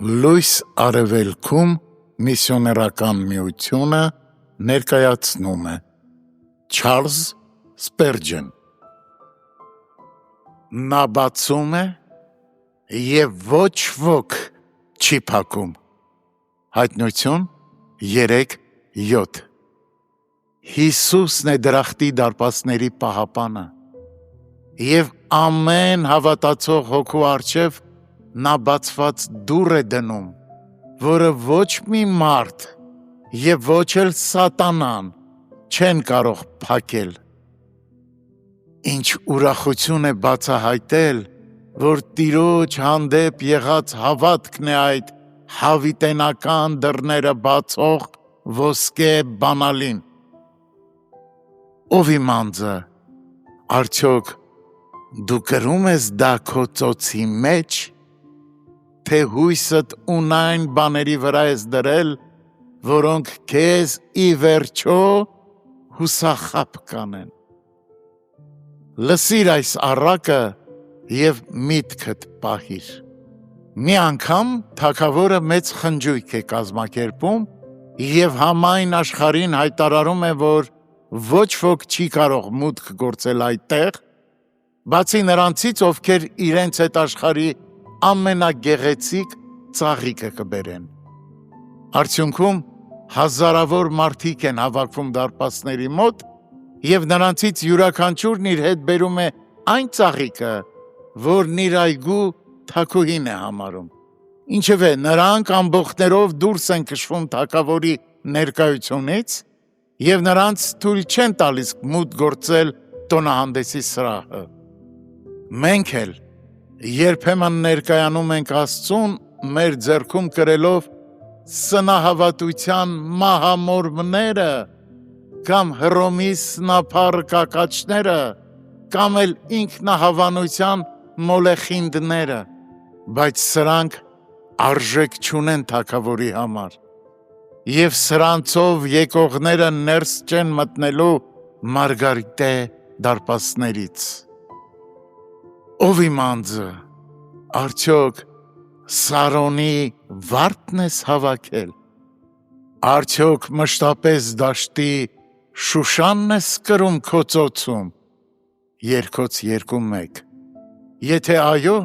Լույս արևելքում միսիոներական միությունը ներկայացնում է Չարլզ Սպերջեն։ Նա բացում է և ոչ ոք չի փակում։ Հայտնություն 3:7 Հիսուսն է դրախտի դարպասների պահապանը և ամեն հավատացող հոգու առջև նա բացված դուռ է դնում, որը ոչ մի մարդ և ոչ էլ սատանան չեն կարող փակել։ Ինչ ուրախություն է բացահայտել, որ Տիրոջ հանդեպ եղած հավատքն է այդ հավիտենական դռները բացող ոսկե բանալին։ Ով իմ անձը, արդյոք դու կրում ես դա քո ծոցի մեջ, թե հույսդ ունայն բաների վրա ես դրել, որոնք քեզ ի վերջո հուսախաբ կանեն։ Լսիր այս առակը և միտքդ պահիր։ Մի անգամ թագավորը մեծ խնջույք է կազմակերպում և համայն աշխարհին հայտարարում է, որ ոչ ոք չի կարող մուտք գործել այդտեղ, բացի նրանցից, ովքեր իրենց հետ աշխարհի ամենագեղեցիկ ծաղիկը կբերեն։ Արդյունքում հազարավոր մարդիկ են հավաքվում դարպասների մոտ և նրանցից յուրաքանչյուրն իր հետ բերում է այն ծաղիկը, որն իր այգու թագուհին է համարում։ Ինչևէ, նրանք ամբոխներով դուրս են քշվում թագավորի ներկայությունից և նրանց թույլ չեն տալիս մուտք գործել տոնահանդեսի սրահը։ Մենք էլ երբեմն ներկայանում ենք Աստծուն մեր ձեռքում կրելով սնահավատության մահամորմները կամ Հռոմի սնափառ կակաչները կամ էլ ինքնահավանության մոլեխինդները, բայց սրանք արժեք չունեն թագավորի համար և սրանցով եկողները ներս չեն մտնելու Մարգարիտե դարպասներից։ Ով իմ անձը, արդյոք Սարոնի վա՞րդն ես հավաքել, արդյոք մշտապես դաշտի Շուշանն ես կրում քո ծոցում։ Երգոց 2:1 Եթե այո,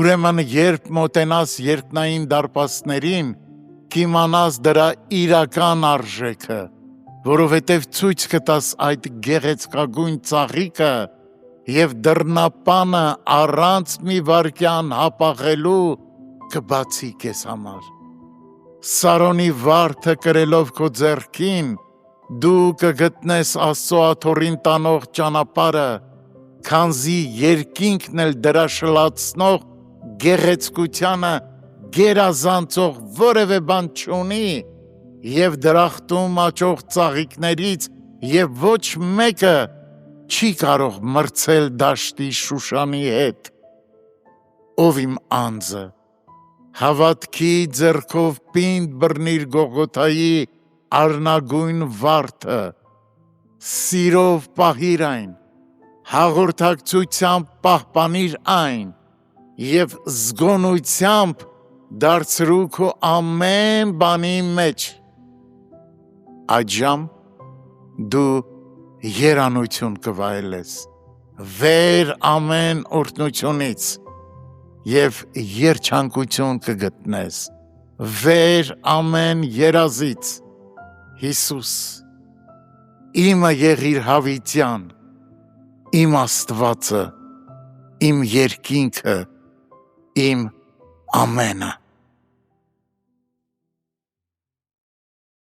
ուրեմն երբ մոտենաս երկնային դարպասներին, կիմանաս դրա իրական արժեքը, որովհետև ցույց կտաս այդ գեղեցկագույն ծաղիկը և դռնապանը առանց մի վայրկյան հապաղելու կբացի քեզ համար։ Սարոնի վարդը կրելով քո ձեռքին, դու կգտնես Աստծո աթոռին տանող ճանապարհը, քանզի երկինքն էլ դրա շլացնող գեղեցկությանը գերազանցող որևէ բան չունի և դրախտում աճող ծաղիկներից և ոչ մեկը չի կարող մրցել դաշտի Շուշանի հետ։ Ով իմ անձը, հավատքի ձեռքով պինդ բռնիր Գողգոթայի առնագույն վարդը, սիրով պահիր այն, հաղորդակցությամբ պահպանիր այն և զգոնությամբ դարձրու քո ամեն բանի մեջ։ Այդժամ դու երանություն կվայելես վեր ամեն օրհնությունից և երջանկություն կգտնես վեր ամեն երազից։ Հիսուս, իմը եղիր հավիտյան, իմ Աստվածը, իմ երկինքը, իմ ամենը։